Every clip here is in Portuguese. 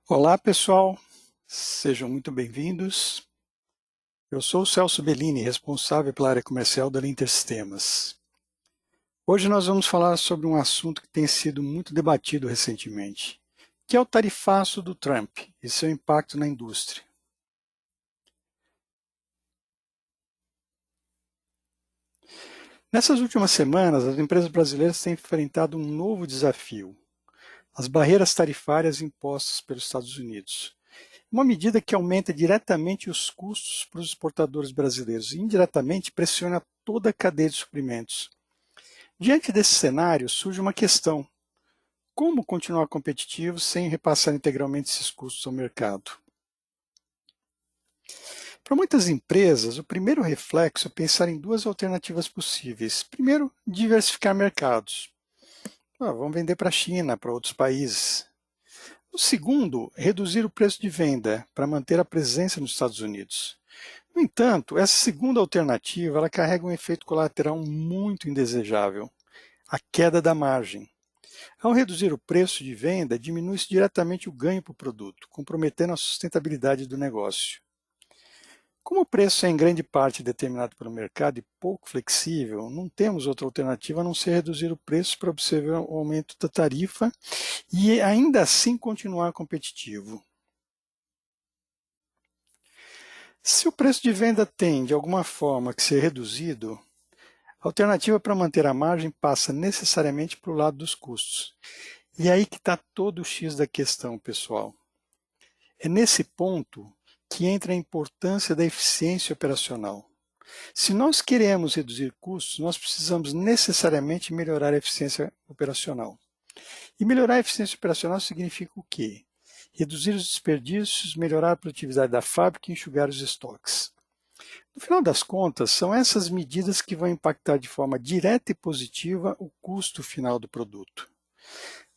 Olá, pessoal. Sejam muito bem-vindos. Eu sou o Celso Bellini, responsável pela área comercial da Linter Sistemas. Hoje nós vamos falar sobre um assunto que tem sido muito debatido recentemente, que é o tarifaço do Trump e seu impacto na indústria. Nessas últimas semanas, as empresas brasileiras têm enfrentado um novo desafio: as barreiras tarifárias impostas pelos Estados Unidos. Uma medida que aumenta diretamente os custos para os exportadores brasileiros e indiretamente pressiona toda a cadeia de suprimentos. Diante desse cenário, surge uma questão: como continuar competitivo sem repassar integralmente esses custos ao mercado? Para muitas empresas, o primeiro reflexo é pensar em duas alternativas possíveis. Primeiro, diversificar mercados. Vamos vender para a China, para outros países. O segundo, reduzir o preço de venda para manter a presença nos Estados Unidos. No entanto, essa segunda alternativa ela carrega um efeito colateral muito indesejável: a queda da margem. Ao reduzir o preço de venda, diminui-se diretamente o ganho para o produto, comprometendo a sustentabilidade do negócio. Como o preço é em grande parte determinado pelo mercado e pouco flexível, não temos outra alternativa a não ser reduzir o preço para observar o aumento da tarifa e ainda assim continuar competitivo. Se o preço de venda tem, de alguma forma, que ser reduzido, a alternativa para manter a margem passa necessariamente para o lado dos custos. E é aí que está todo o X da questão, pessoal. É nesse ponto que entra a importância da eficiência operacional. Se nós queremos reduzir custos, nós precisamos necessariamente melhorar a eficiência operacional. E melhorar a eficiência operacional significa o quê? Reduzir os desperdícios, melhorar a produtividade da fábrica e enxugar os estoques. No final das contas, são essas medidas que vão impactar de forma direta e positiva o custo final do produto.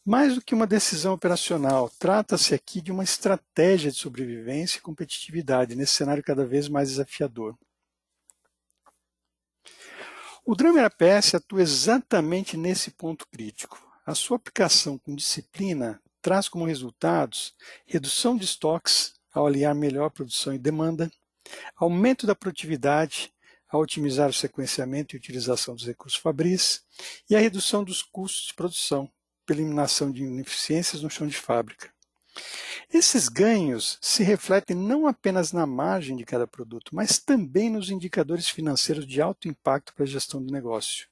Mais do que uma decisão operacional, trata-se aqui de uma estratégia de sobrevivência e competitividade nesse cenário cada vez mais desafiador. O Drummer APS atua exatamente nesse ponto crítico. A sua aplicação com disciplina traz como resultados redução de estoques ao aliar melhor produção e demanda, aumento da produtividade ao otimizar o sequenciamento e utilização dos recursos fabris e a redução dos custos de produção, pela eliminação de ineficiências no chão de fábrica. Esses ganhos se refletem não apenas na margem de cada produto, mas também nos indicadores financeiros de alto impacto para a gestão do negócio.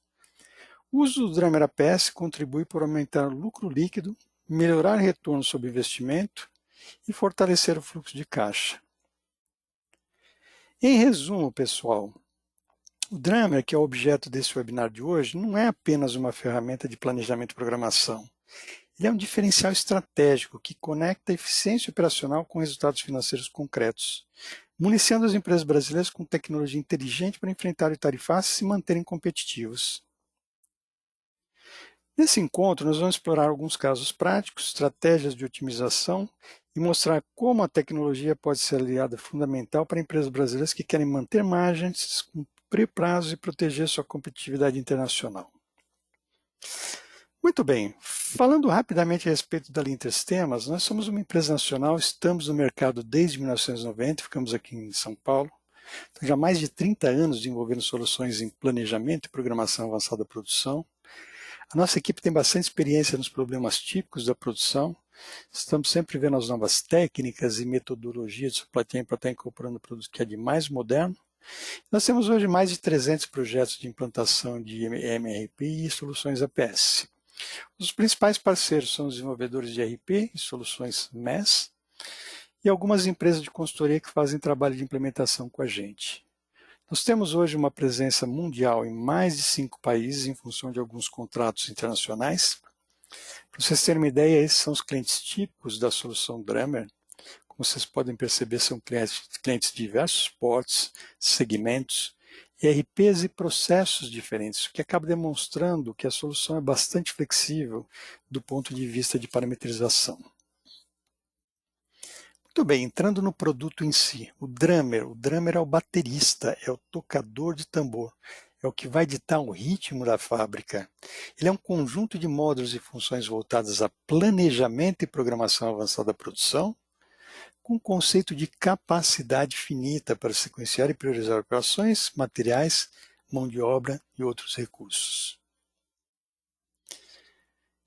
O uso do Drummer APS contribui para aumentar o lucro líquido, melhorar o retorno sobre investimento e fortalecer o fluxo de caixa. Em resumo, pessoal, o Drummer, que é o objeto desse webinar de hoje, não é apenas uma ferramenta de planejamento e programação. Ele é um diferencial estratégico que conecta a eficiência operacional com resultados financeiros concretos, municiando as empresas brasileiras com tecnologia inteligente para enfrentar o tarifaço e se manterem competitivos. Nesse encontro, nós vamos explorar alguns casos práticos, estratégias de otimização e mostrar como a tecnologia pode ser aliada fundamental para empresas brasileiras que querem manter margens, cumprir prazos e proteger sua competitividade internacional. Muito bem, falando rapidamente a respeito da Linter Sistemas, nós somos uma empresa nacional, estamos no mercado desde 1990, ficamos aqui em São Paulo, então já há mais de 30 anos desenvolvendo soluções em planejamento e programação avançada da produção. A nossa equipe tem bastante experiência nos problemas típicos da produção, estamos sempre vendo as novas técnicas e metodologias de supply chain para estar incorporando o produto que é de mais moderno. Nós temos hoje mais de 300 projetos de implantação de MRP e soluções APS. Os principais parceiros são os desenvolvedores de RP e soluções MES e algumas empresas de consultoria que fazem trabalho de implementação com a gente. Nós temos hoje uma presença mundial em mais de 5 países em função de alguns contratos internacionais. Para vocês terem uma ideia, esses são os clientes típicos da solução Drummer. Como vocês podem perceber, são clientes de diversos portes, segmentos, ERPs e processos diferentes, o que acaba demonstrando que a solução é bastante flexível do ponto de vista de parametrização. Muito bem, entrando no produto em si, o Drummer é o baterista, é o tocador de tambor, é o que vai ditar o ritmo da fábrica. Ele é um conjunto de módulos e funções voltadas a planejamento e programação avançada da produção, com o conceito de capacidade finita para sequenciar e priorizar operações, materiais, mão de obra e outros recursos.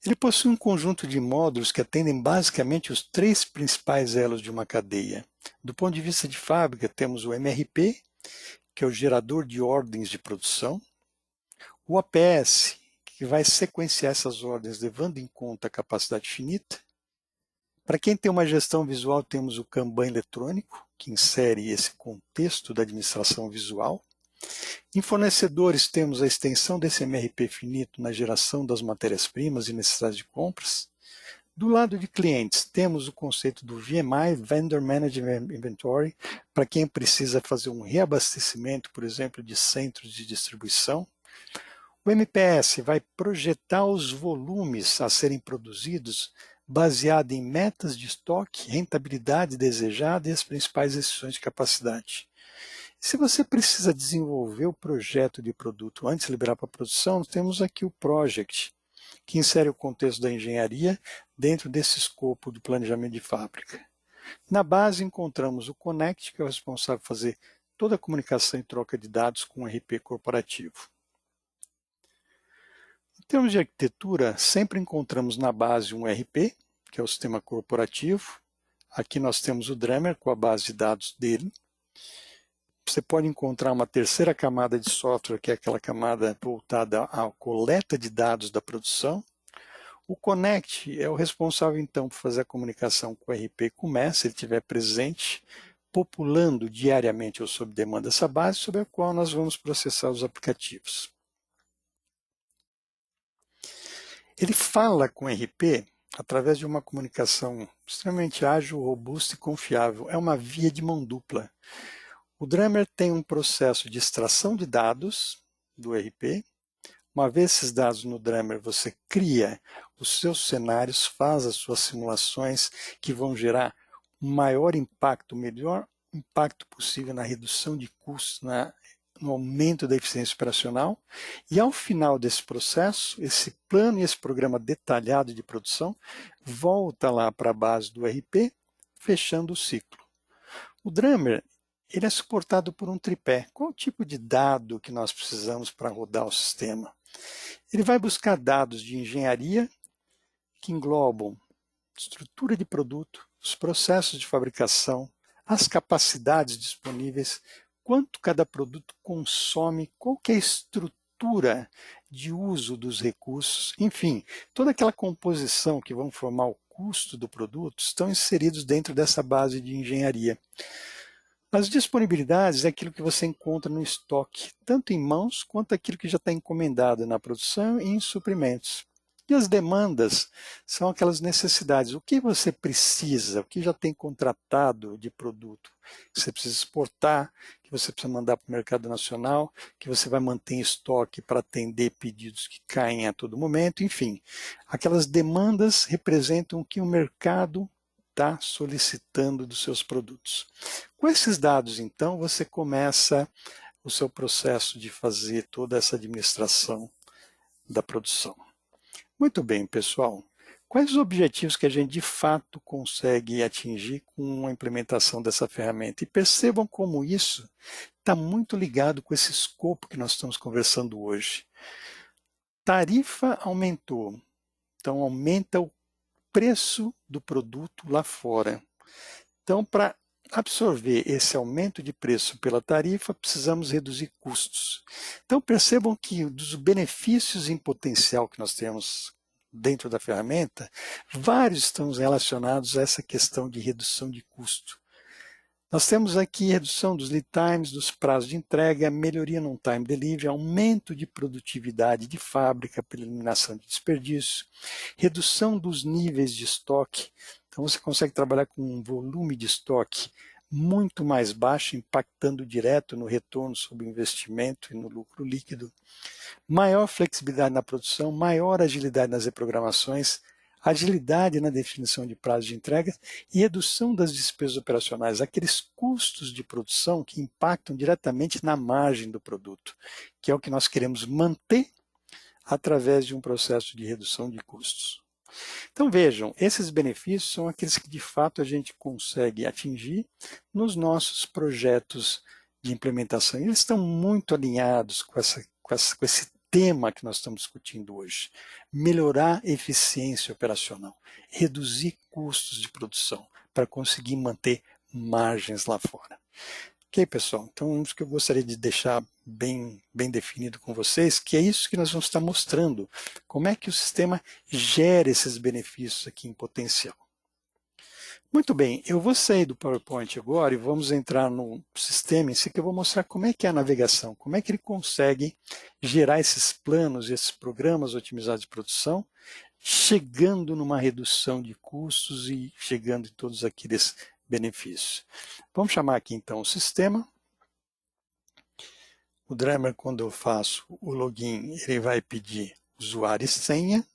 Ele possui um conjunto de módulos que atendem basicamente os 3 principais elos de uma cadeia. Do ponto de vista de fábrica, temos o MRP, que é o gerador de ordens de produção, o APS, que vai sequenciar essas ordens levando em conta a capacidade finita. Para quem tem uma gestão visual, temos o Kanban eletrônico, que insere esse contexto da administração visual. Em fornecedores, temos a extensão desse MRP finito na geração das matérias-primas e necessidades de compras. Do lado de clientes, temos o conceito do VMI, Vendor Managed Inventory, para quem precisa fazer um reabastecimento, por exemplo, de centros de distribuição. O MPS vai projetar os volumes a serem produzidos baseado em metas de estoque, rentabilidade desejada e as principais restrições de capacidade. Se você precisa desenvolver o projeto de produto antes de liberar para a produção, temos aqui o Project, que insere o contexto da engenharia dentro desse escopo do planejamento de fábrica. Na base encontramos o Connect, que é o responsável por fazer toda a comunicação e troca de dados com o RP corporativo. Em termos de arquitetura, sempre encontramos na base um RP, que é o sistema corporativo. Aqui nós temos o Dremer com a base de dados dele. Você pode encontrar uma terceira camada de software, que é aquela camada voltada à coleta de dados da produção. O Connect é o responsável, então, por fazer a comunicação com o RP Commerce, se ele estiver presente, populando diariamente ou sob demanda essa base, sobre a qual nós vamos processar os aplicativos. Ele fala com o RP através de uma comunicação extremamente ágil, robusta e confiável. É uma via de mão dupla. O Dremer tem um processo de extração de dados do RP. Uma vez esses dados no Dremer, você cria os seus cenários, faz as suas simulações que vão gerar um maior impacto, o melhor impacto possível na redução de custos, no aumento da eficiência operacional. E ao final desse processo, esse plano e esse programa detalhado de produção volta lá para a base do RP, fechando o ciclo. O Dremer, ele é suportado por um tripé. Qual o tipo de dado que nós precisamos para rodar o sistema? Ele vai buscar dados de engenharia que englobam estrutura de produto, os processos de fabricação, as capacidades disponíveis, quanto cada produto consome, qual que é a estrutura de uso dos recursos, enfim, toda aquela composição que vão formar o custo do produto estão inseridos dentro dessa base de engenharia. As disponibilidades é aquilo que você encontra no estoque, tanto em mãos quanto aquilo que já está encomendado na produção e em suprimentos. E as demandas são aquelas necessidades. O que você precisa, o que já tem contratado de produto, que você precisa exportar, que você precisa mandar para o mercado nacional, que você vai manter em estoque para atender pedidos que caem a todo momento, enfim. Aquelas demandas representam o que o mercado está solicitando dos seus produtos. Com esses dados, então, você começa o seu processo de fazer toda essa administração da produção. Muito bem, pessoal. Quais os objetivos que a gente de fato consegue atingir com a implementação dessa ferramenta? E percebam como isso está muito ligado com esse escopo que nós estamos conversando hoje. Tarifa aumentou, então aumenta o preço do produto lá fora. Então, para absorver esse aumento de preço pela tarifa, precisamos reduzir custos. Então, percebam que dos benefícios em potencial que nós temos dentro da ferramenta, vários estão relacionados a essa questão de redução de custo. Nós temos aqui redução dos lead times, dos prazos de entrega, melhoria no time delivery, aumento de produtividade de fábrica pela eliminação de desperdício, redução dos níveis de estoque. Então você consegue trabalhar com um volume de estoque muito mais baixo, impactando direto no retorno sobre o investimento e no lucro líquido. Maior flexibilidade na produção, maior agilidade nas reprogramações, agilidade na definição de prazo de entrega e redução das despesas operacionais, aqueles custos de produção que impactam diretamente na margem do produto, que é o que nós queremos manter através de um processo de redução de custos. Então vejam, esses benefícios são aqueles que de fato a gente consegue atingir nos nossos projetos de implementação. E eles estão muito alinhados com esse tema que nós estamos discutindo hoje. Melhorar a eficiência operacional, reduzir custos de produção para conseguir manter margens lá fora. Ok, pessoal? Então, isso que eu gostaria de deixar bem definido com vocês, que é isso que nós vamos estar mostrando. Como é que o sistema gera esses benefícios aqui em potencial. Muito bem, eu vou sair do PowerPoint agora e vamos entrar no sistema em si, que eu vou mostrar como é que é a navegação, como é que ele consegue gerar esses planos, esses programas otimizados de produção, chegando numa redução de custos e chegando em todos aqueles benefícios. Vamos chamar aqui então o sistema. O Drummer, quando eu faço o login, ele vai pedir usuário e senha.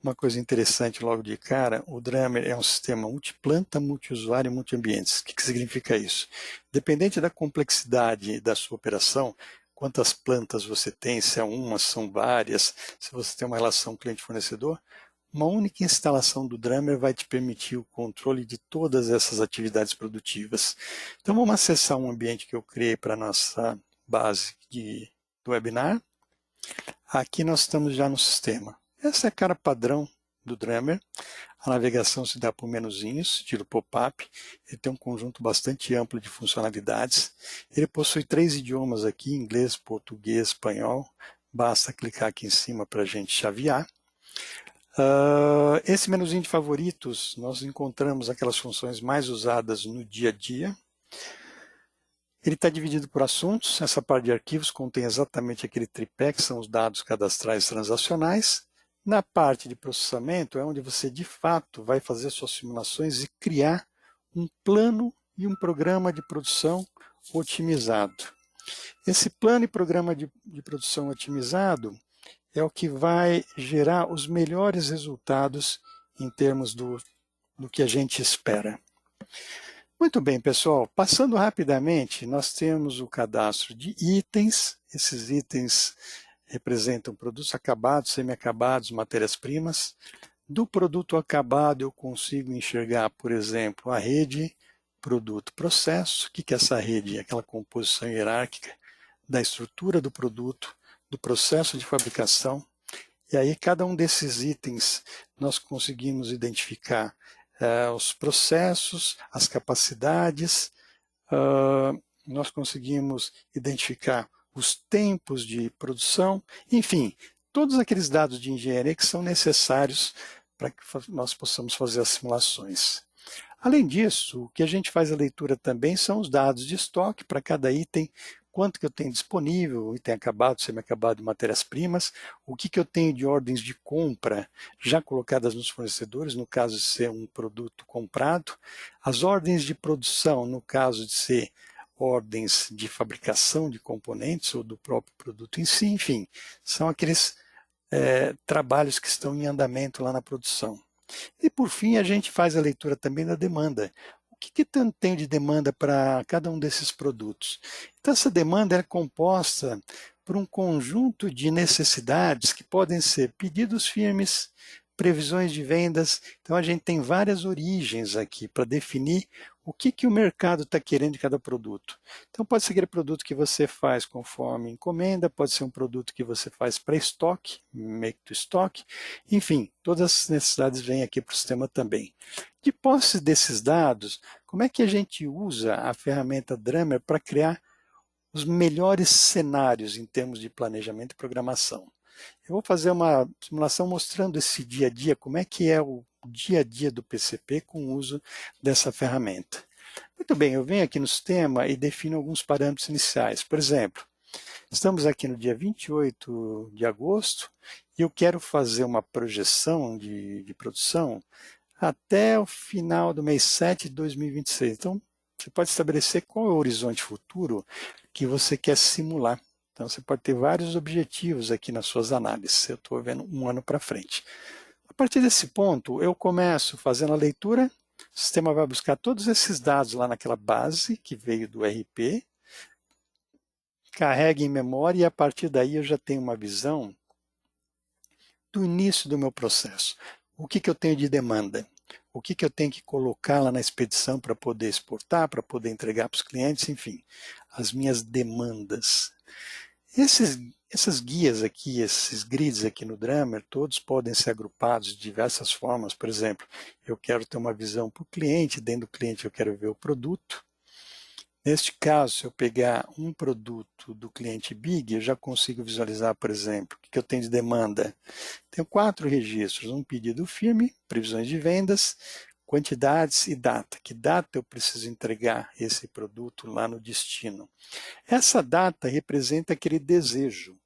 Uma coisa interessante logo de cara, o Drummer é um sistema multiplanta, multiusuário e multiambientes. O que significa isso? Dependente da complexidade da sua operação, quantas plantas você tem, se é uma, se são várias, se você tem uma relação cliente-fornecedor, uma única instalação do Drummer vai te permitir o controle de todas essas atividades produtivas. Então vamos acessar um ambiente que eu criei para a nossa base do webinar. Aqui nós estamos já no sistema. Essa é a cara padrão do Drummer. A navegação se dá por menuzinhos, estilo pop-up. Ele tem um conjunto bastante amplo de funcionalidades. Ele possui 3 idiomas aqui, inglês, português, espanhol. Basta clicar aqui em cima para a gente chavear. Esse menuzinho de favoritos, nós encontramos aquelas funções mais usadas no dia a dia. Ele está dividido por assuntos. Essa parte de arquivos contém exatamente aquele tripé, que são os dados cadastrais transacionais. Na parte de processamento é onde você, de fato, vai fazer suas simulações e criar um plano e um programa de produção otimizado. Esse plano e programa de produção otimizado é o que vai gerar os melhores resultados em termos do que a gente espera. Muito bem, pessoal. Passando rapidamente, nós temos o cadastro de itens. Esses itens representam produtos acabados, semi-acabados, matérias-primas. Do produto acabado, eu consigo enxergar, por exemplo, a rede produto-processo. O que é essa rede? Aquela composição hierárquica da estrutura do produto, do processo de fabricação. E aí, cada um desses itens, nós conseguimos identificar os processos, as capacidades, nós conseguimos identificar os tempos de produção, enfim, todos aqueles dados de engenharia que são necessários para que nós possamos fazer as simulações. Além disso, o que a gente faz a leitura também são os dados de estoque para cada item, quanto que eu tenho disponível, item acabado, semi-acabado, matérias-primas, o que eu tenho de ordens de compra já colocadas nos fornecedores, no caso de ser um produto comprado, as ordens de produção, no caso de ser ordens de fabricação de componentes ou do próprio produto em si, enfim, são aqueles trabalhos que estão em andamento lá na produção. E por fim, a gente faz a leitura também da demanda. O que tanto tem de demanda para cada um desses produtos? Então, essa demanda é composta por um conjunto de necessidades que podem ser pedidos firmes, previsões de vendas. Então, a gente tem várias origens aqui para definir o que o mercado está querendo de cada produto. Então, pode ser aquele produto que você faz conforme encomenda, pode ser um produto que você faz para estoque, make to stock, enfim, todas as necessidades vêm aqui para o sistema também. De posse desses dados, como é que a gente usa a ferramenta Drummer para criar os melhores cenários em termos de planejamento e programação? Eu vou fazer uma simulação mostrando esse dia a dia, como é que é o dia a dia do PCP com o uso dessa ferramenta. Muito bem, eu venho aqui no sistema e defino alguns parâmetros iniciais. Por exemplo, estamos aqui no dia 28 de agosto e eu quero fazer uma projeção de produção até o final do mês 7 de 2026. Então, você pode estabelecer qual é o horizonte futuro que você quer simular. Então, você pode ter vários objetivos aqui nas suas análises. Eu estou vendo um ano para frente. A partir desse ponto, eu começo fazendo a leitura. O sistema vai buscar todos esses dados lá naquela base que veio do RP, carrega em memória e a partir daí eu já tenho uma visão do início do meu processo. O que eu tenho de demanda? O que eu tenho que colocar lá na expedição para poder exportar, para poder entregar para os clientes, enfim, as minhas demandas. Essas guias aqui, esses grids aqui no Drummer, todos podem ser agrupados de diversas formas. Por exemplo, eu quero ter uma visão para o cliente, dentro do cliente eu quero ver o produto. Neste caso, se eu pegar um produto do cliente Big, eu já consigo visualizar, por exemplo, o que eu tenho de demanda. Tenho 4 registros, um pedido firme, previsões de vendas, quantidades e data. Que data eu preciso entregar esse produto lá no destino? Essa data representa aquele desejo.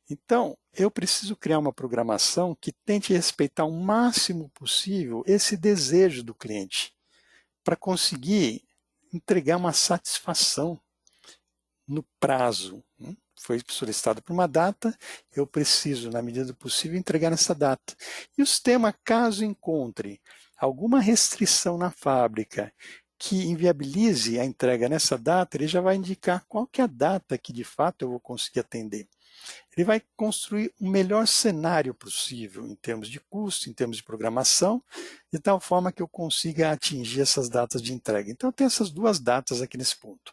Então, eu preciso criar uma programação que tente respeitar o máximo possível esse desejo do cliente, para conseguir entregar uma satisfação no prazo. Foi solicitado por uma data, eu preciso, na medida do possível, entregar nessa data. E o sistema, caso encontre alguma restrição na fábrica que inviabilize a entrega nessa data, ele já vai indicar qual que é a data que de fato eu vou conseguir atender. Ele vai construir o melhor cenário possível em termos de custo, em termos de programação, de tal forma que eu consiga atingir essas datas de entrega. Então, eu tenho essas 2 datas aqui nesse ponto.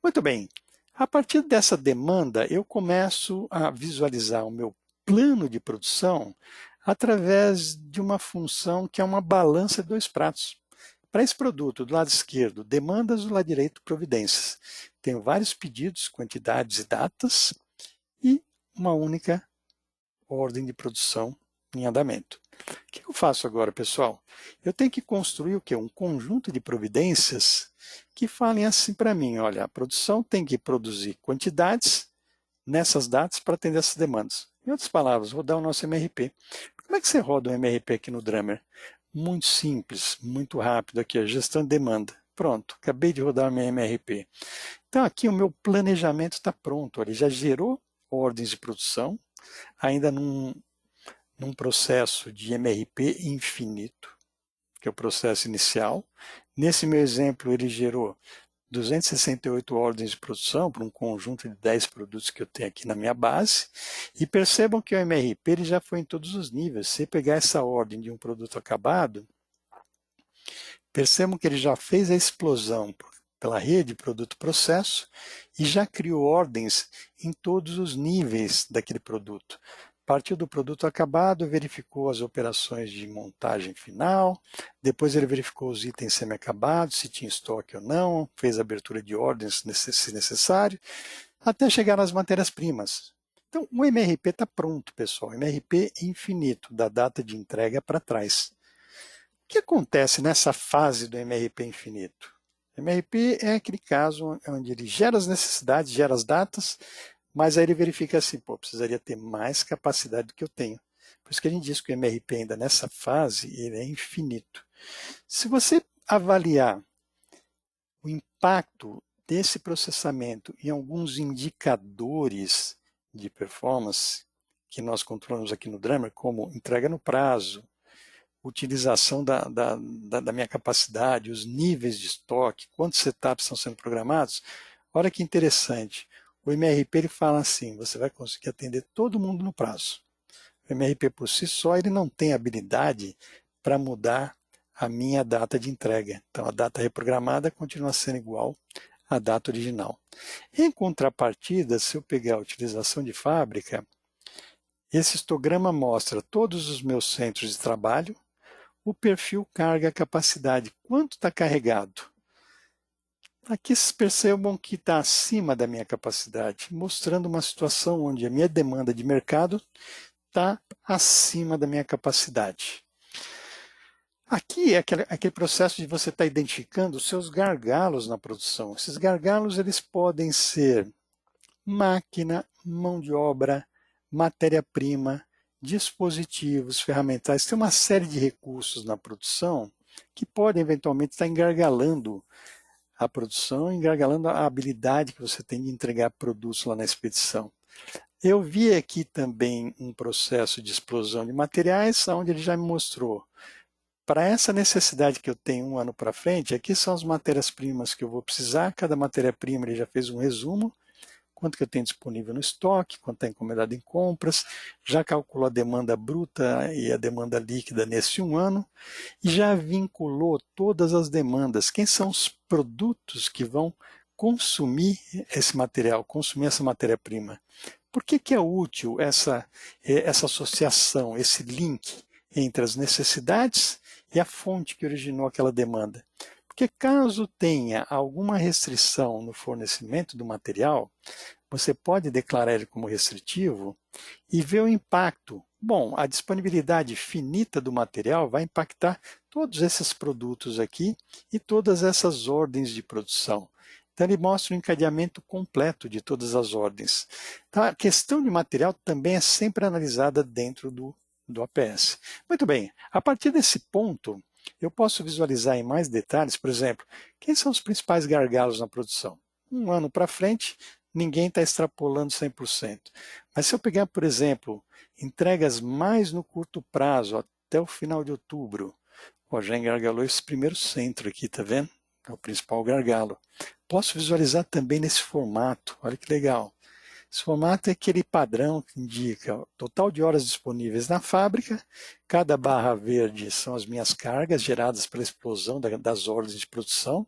Muito bem, a partir dessa demanda, eu começo a visualizar o meu plano de produção através de uma função que é uma balança de 2 pratos. Para esse produto, do lado esquerdo, demandas, do lado direito, providências. Tenho vários pedidos, quantidades e datas, e uma única ordem de produção em andamento. O que eu faço agora, pessoal? Eu tenho que construir o quê? Um conjunto de providências que falem assim para mim, olha, a produção tem que produzir quantidades nessas datas para atender essas demandas. Em outras palavras, rodar o nosso MRP. Como é que você roda o MRP aqui no Drummer? Muito simples, muito rápido aqui, a gestão de demanda. Pronto, acabei de rodar o meu MRP. Então aqui o meu planejamento está pronto, ele já gerou ordens de produção, ainda num processo de MRP infinito, que é o processo inicial. Nesse meu exemplo, ele gerou 268 ordens de produção para um conjunto de 10 produtos que eu tenho aqui na minha base. E percebam que o MRP ele já foi em todos os níveis. Se pegar essa ordem de um produto acabado, percebam que ele já fez a explosão pela rede produto-processo e já criou ordens em todos os níveis daquele produto. Partiu do produto acabado, verificou as operações de montagem final, depois ele verificou os itens semi-acabados, se tinha estoque ou não, fez a abertura de ordens se necessário, até chegar nas matérias-primas. Então, o MRP está pronto, pessoal. MRP infinito, da data de entrega para trás. O que acontece nessa fase do MRP infinito? O MRP é aquele caso onde ele gera as necessidades, gera as datas, mas aí ele verifica assim, pô, precisaria ter mais capacidade do que eu tenho. Por isso que a gente diz que o MRP ainda nessa fase, ele é infinito. Se você avaliar o impacto desse processamento em alguns indicadores de performance que nós controlamos aqui no Drummer, como entrega no prazo, utilização da minha capacidade, os níveis de estoque, quantos setups estão sendo programados, olha que interessante. O MRP ele fala assim, você vai conseguir atender todo mundo no prazo. O MRP por si só ele não tem habilidade para mudar a minha data de entrega. Então a data reprogramada continua sendo igual à data original. Em contrapartida, se eu pegar a utilização de fábrica, esse histograma mostra todos os meus centros de trabalho, o perfil carga-capacidade, quanto está carregado. Aqui vocês percebam que está acima da minha capacidade, mostrando uma situação onde a minha demanda de mercado está acima da minha capacidade. Aqui é aquele processo de você estar identificando os seus gargalos na produção. Esses gargalos eles podem ser máquina, mão de obra, matéria-prima, dispositivos, ferramentais. Tem uma série de recursos na produção que podem eventualmente estar engargalando a produção, engargalando a habilidade que você tem de entregar produtos lá na expedição. Eu vi aqui também um processo de explosão de materiais, onde ele já me mostrou, para essa necessidade que eu tenho um ano para frente, aqui são as matérias-primas que eu vou precisar, cada matéria-prima ele já fez um resumo, quanto que eu tenho disponível no estoque, quanto está encomendado em compras, já calculou a demanda bruta e a demanda líquida nesse um ano, e já vinculou todas as demandas. Quem são os produtos que vão consumir esse material, consumir essa matéria-prima? Por que é útil essa associação, esse link entre as necessidades e a fonte que originou aquela demanda? Porque caso tenha alguma restrição no fornecimento do material, você pode declarar ele como restritivo e ver o impacto. Bom, a disponibilidade finita do material vai impactar todos esses produtos aqui e todas essas ordens de produção. Então, ele mostra o encadeamento completo de todas as ordens. Então, a questão de material também é sempre analisada dentro do APS. Muito bem, a partir desse ponto, eu posso visualizar em mais detalhes, por exemplo, quem são os principais gargalos na produção? Um ano para frente, ninguém está extrapolando 100%. Mas se eu pegar, por exemplo, entregas mais no curto prazo, até o final de outubro, já engargalou esse primeiro centro aqui, tá vendo? É o principal gargalo. Posso visualizar também nesse formato, olha que legal. Esse formato é aquele padrão que indica o total de horas disponíveis na fábrica, cada barra verde são as minhas cargas geradas pela explosão das ordens de produção.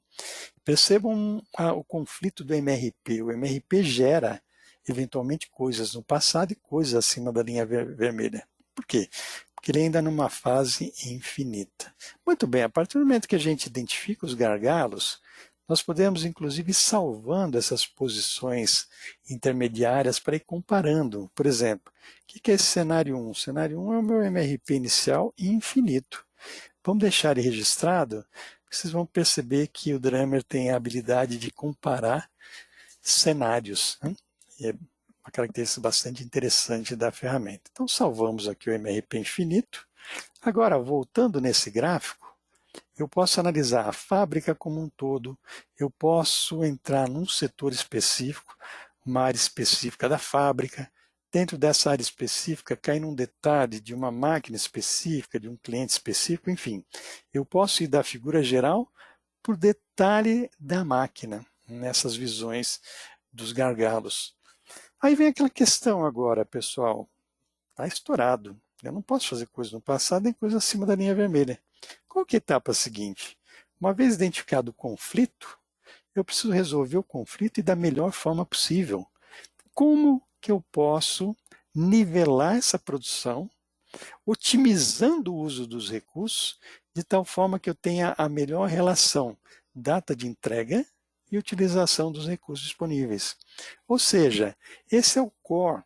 Percebam o conflito do MRP. O MRP gera, eventualmente, coisas no passado e coisas acima da linha vermelha. Por quê? Porque ele ainda é numa fase infinita. Muito bem, a partir do momento que a gente identifica os gargalos, nós podemos, inclusive, ir salvando essas posições intermediárias para ir comparando. Por exemplo, o que é esse cenário 1? O cenário 1 é o meu MRP inicial e infinito. Vamos deixar ele registrado, vocês vão perceber que o Drummer tem a habilidade de comparar cenários, né? E é uma característica bastante interessante da ferramenta. Então, salvamos aqui o MRP infinito. Agora, voltando nesse gráfico, eu posso analisar a fábrica como um todo, eu posso entrar num setor específico, uma área específica da fábrica, dentro dessa área específica, cair num detalhe de uma máquina específica, de um cliente específico, enfim. Eu posso ir da figura geral por detalhe da máquina, nessas visões dos gargalos. Aí vem aquela questão agora, pessoal, está estourado. Eu não posso fazer coisa no passado nem coisa acima da linha vermelha. Qual que é a etapa seguinte? Uma vez identificado o conflito, eu preciso resolver o conflito e da melhor forma possível. Como que eu posso nivelar essa produção, otimizando o uso dos recursos, de tal forma que eu tenha a melhor relação data de entrega e utilização dos recursos disponíveis. Ou seja, esse é o core,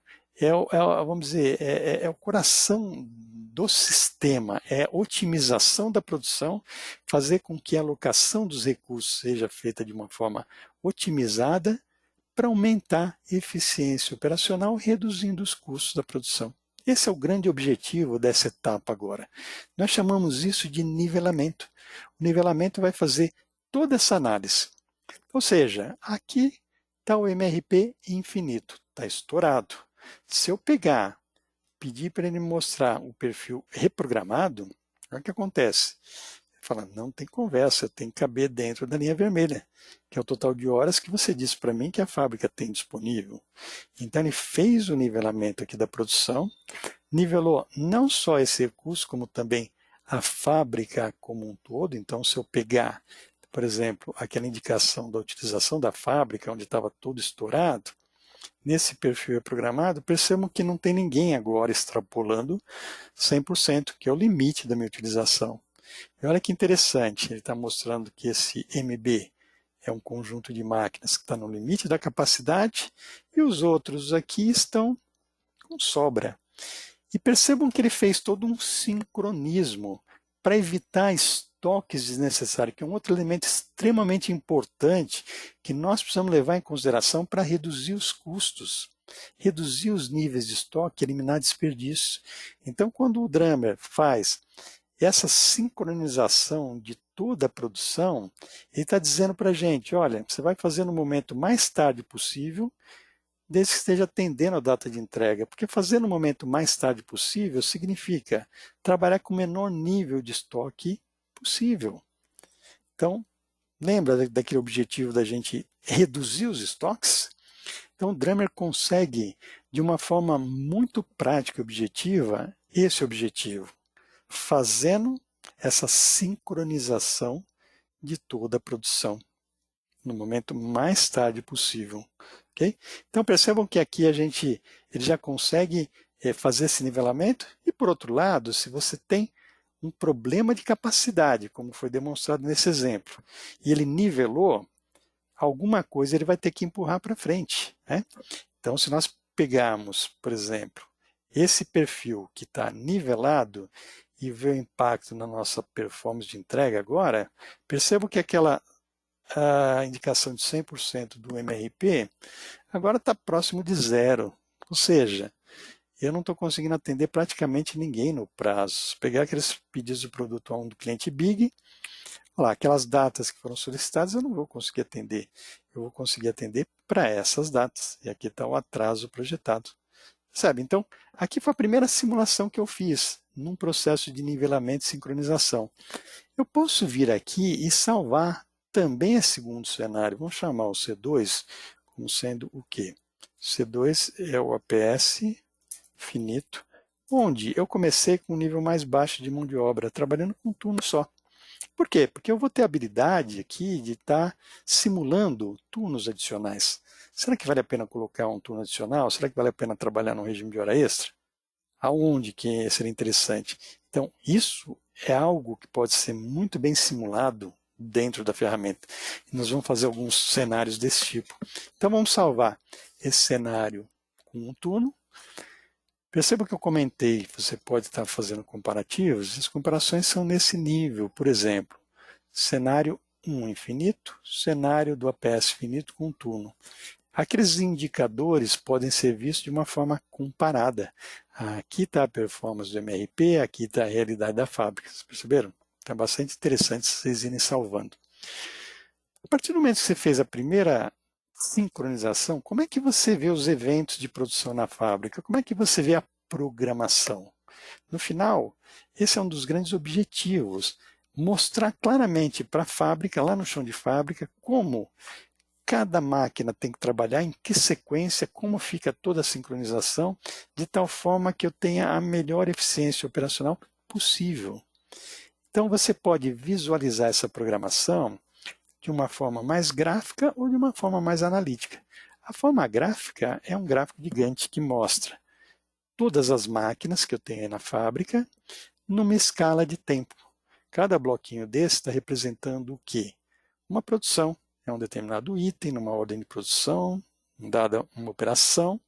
vamos dizer, é o coração do sistema, é a otimização da produção, fazer com que a alocação dos recursos seja feita de uma forma otimizada para aumentar a eficiência operacional, reduzindo os custos da produção. Esse é o grande objetivo dessa etapa agora. Nós chamamos isso de nivelamento. O nivelamento vai fazer toda essa análise. Ou seja, aqui está o MRP infinito, está estourado. Se eu pegar, pedir para ele mostrar o perfil reprogramado, olha o que acontece. Fala, não tem conversa, tem que caber dentro da linha vermelha, que é o total de horas que você disse para mim que a fábrica tem disponível. Então ele fez o nivelamento aqui da produção, nivelou não só esse recurso, como também a fábrica como um todo. Então, se eu pegar, por exemplo, aquela indicação da utilização da fábrica, onde estava tudo estourado, nesse perfil programado, percebam que não tem ninguém agora extrapolando 100%, que é o limite da minha utilização. E olha que interessante, ele está mostrando que esse MB é um conjunto de máquinas que está no limite da capacidade e os outros aqui estão com sobra. E percebam que ele fez todo um sincronismo para evitar estoques desnecessários, que é um outro elemento extremamente importante que nós precisamos levar em consideração para reduzir os custos, reduzir os níveis de estoque, eliminar desperdício. Então, quando o Drummer faz essa sincronização de toda a produção, ele está dizendo para a gente, olha, você vai fazer no momento mais tarde possível, desde que esteja atendendo a data de entrega, porque fazer no momento mais tarde possível significa trabalhar com o menor nível de estoque possível. Então, lembra daquele objetivo da gente reduzir os estoques? Então, o Drummer consegue, de uma forma muito prática e objetiva, esse objetivo, fazendo essa sincronização de toda a produção no momento mais tarde possível. Okay? Então, percebam que aqui ele já consegue fazer esse nivelamento e, por outro lado, se você tem um problema de capacidade, como foi demonstrado nesse exemplo, e ele nivelou, alguma coisa ele vai ter que empurrar para frente. Né? Então, se nós pegarmos, por exemplo, esse perfil que está nivelado e ver o impacto na nossa performance de entrega agora, percebo que aquela indicação de 100% do MRP agora está próximo de zero. Ou seja, eu não estou conseguindo atender praticamente ninguém no prazo. Se pegar aqueles pedidos de produto a um do cliente Big, lá, aquelas datas que foram solicitadas, eu não vou conseguir atender. Eu vou conseguir atender para essas datas. E aqui está o atraso projetado. Sabe? Então, aqui foi a primeira simulação que eu fiz num processo de nivelamento e sincronização. Eu posso vir aqui e salvar também esse segundo cenário. Vamos chamar o C2 como sendo o quê? C2 é o APS finito, onde eu comecei com um nível mais baixo de mão de obra, trabalhando com um turno só. Por quê? Porque eu vou ter a habilidade aqui de estar simulando turnos adicionais. Será que vale a pena colocar um turno adicional? Será que vale a pena trabalhar no regime de hora extra? Aonde que seria interessante? Então, isso é algo que pode ser muito bem simulado dentro da ferramenta. E nós vamos fazer alguns cenários desse tipo. Então, vamos salvar esse cenário com um turno. Perceba que eu comentei, você pode estar fazendo comparativos, as comparações são nesse nível. Por exemplo, cenário 1 infinito, cenário do APS finito com turno. Aqueles indicadores podem ser vistos de uma forma comparada. Aqui está a performance do MRP, aqui está a realidade da fábrica. Vocês perceberam? Então é bastante interessante vocês irem salvando. A partir do momento que você fez a primeira sincronização, como é que você vê os eventos de produção na fábrica? Como é que você vê a programação? No final, esse é um dos grandes objetivos, mostrar claramente para a fábrica, lá no chão de fábrica, como cada máquina tem que trabalhar, em que sequência, como fica toda a sincronização, de tal forma que eu tenha a melhor eficiência operacional possível. Então, você pode visualizar essa programação de uma forma mais gráfica ou de uma forma mais analítica. A forma gráfica é um gráfico gigante que mostra todas as máquinas que eu tenho aí na fábrica numa escala de tempo. Cada bloquinho desse está representando o quê? Uma produção. É um determinado item numa ordem de produção, dada uma operação,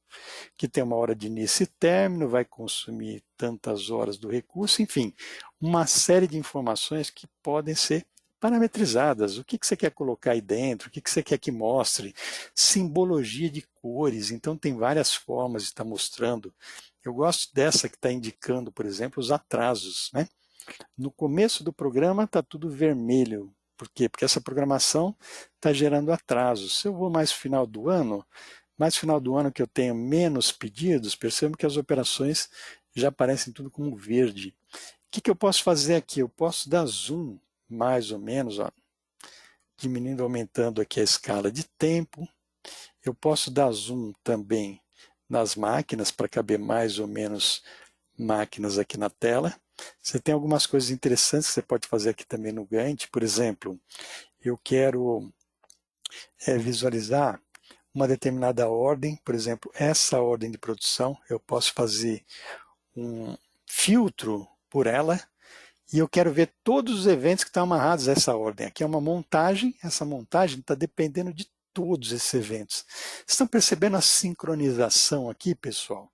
que tem uma hora de início e término, vai consumir tantas horas do recurso, enfim, uma série de informações que podem ser parametrizadas. O que você quer colocar aí dentro? O que você quer que mostre? Simbologia de cores. Então, tem várias formas de estar mostrando. Eu gosto dessa que está indicando, por exemplo, os atrasos. Né? No começo do programa está tudo vermelho. Por quê? Porque essa programação está gerando atrasos. Se eu vou mais final do ano que eu tenho menos pedidos, percebo que as operações já aparecem tudo como verde. O que eu posso fazer aqui? Eu posso dar zoom, mais ou menos, ó, diminuindo, aumentando aqui a escala de tempo. Eu posso dar zoom também nas máquinas, para caber mais ou menos máquinas aqui na tela. Você tem algumas coisas interessantes que você pode fazer aqui também no Gantt. Por exemplo, eu quero visualizar uma determinada ordem, por exemplo, essa ordem de produção, eu posso fazer um filtro por ela e eu quero ver todos os eventos que estão amarrados a essa ordem. Aqui é uma montagem, essa montagem está dependendo de todos esses eventos. Estão percebendo a sincronização aqui, pessoal?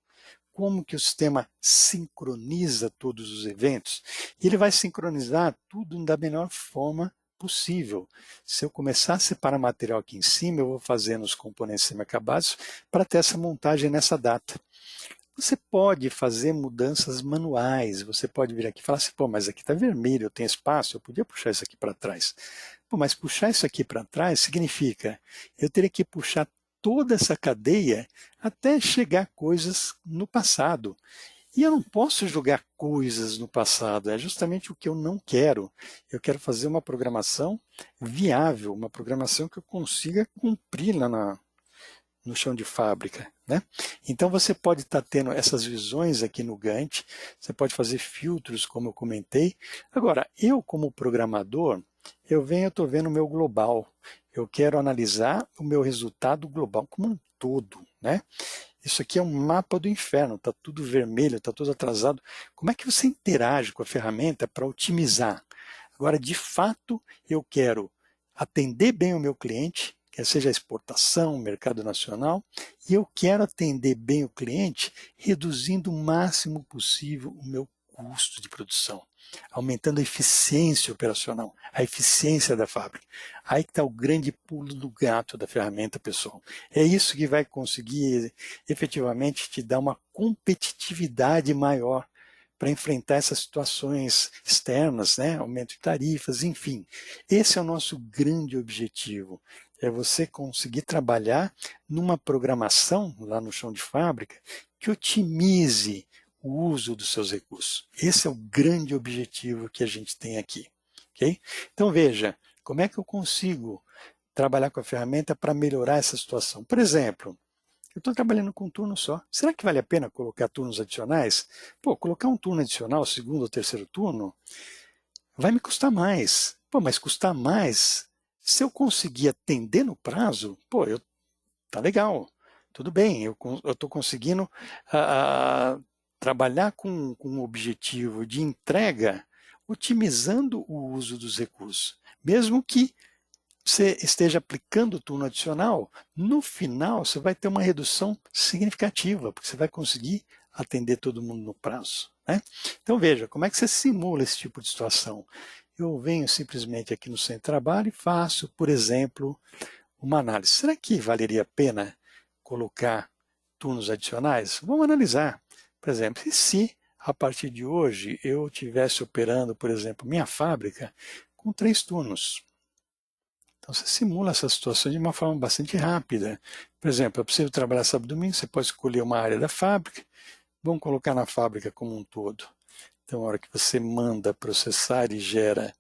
Como que o sistema sincroniza todos os eventos? E ele vai sincronizar tudo da melhor forma possível. Se eu começar a separar material aqui em cima, eu vou fazendo os componentes semi-acabados para ter essa montagem nessa data. Você pode fazer mudanças manuais, você pode vir aqui e falar assim, pô, mas aqui está vermelho, eu tenho espaço, eu podia puxar isso aqui para trás. Pô, mas puxar isso aqui para trás significa, eu teria que puxar toda essa cadeia até chegar coisas no passado. E eu não posso jogar coisas no passado, é justamente o que eu não quero. Eu quero fazer uma programação viável, uma programação que eu consiga cumprir lá no chão de fábrica, né? Então você pode estar tendo essas visões aqui no Gantt, você pode fazer filtros, como eu comentei. Agora, eu como programador, eu estou vendo o meu global, eu quero analisar o meu resultado global como um todo, né? Isso aqui é um mapa do inferno, está tudo vermelho, está tudo atrasado. Como é que você interage com a ferramenta para otimizar? Agora, de fato, eu quero atender bem o meu cliente, quer seja a exportação, mercado nacional, e eu quero atender bem o cliente reduzindo o máximo possível o meu custo de produção, aumentando a eficiência operacional, a eficiência da fábrica. Aí que está o grande pulo do gato da ferramenta, pessoal. É isso que vai conseguir efetivamente te dar uma competitividade maior para enfrentar essas situações externas, né? Aumento de tarifas, enfim. Esse é o nosso grande objetivo, é você conseguir trabalhar numa programação lá no chão de fábrica que otimize o uso dos seus recursos. Esse é o grande objetivo que a gente tem aqui. Okay? Então veja, como é que eu consigo trabalhar com a ferramenta para melhorar essa situação? Por exemplo, eu estou trabalhando com um turno só. Será que vale a pena colocar turnos adicionais? Pô, colocar um turno adicional, segundo ou terceiro turno, vai me custar mais. Pô, mas custar mais, se eu conseguir atender no prazo, pô, tá legal, tudo bem, eu estou conseguindo trabalhar com um objetivo de entrega, otimizando o uso dos recursos, mesmo que você esteja aplicando o turno adicional, no final você vai ter uma redução significativa, porque você vai conseguir atender todo mundo no prazo, né? Então veja, como é que você simula esse tipo de situação? Eu venho simplesmente aqui no Centro de Trabalho e faço, por exemplo, uma análise. Será que valeria a pena colocar turnos adicionais? Vamos analisar. Por exemplo, e se a partir de hoje eu estivesse operando, por exemplo, minha fábrica com 3 turnos? Então você simula essa situação de uma forma bastante rápida. Por exemplo, é possível trabalhar sábado e domingo, você pode escolher uma área da fábrica, vamos colocar na fábrica como um todo. Então, a hora que você manda processar e gera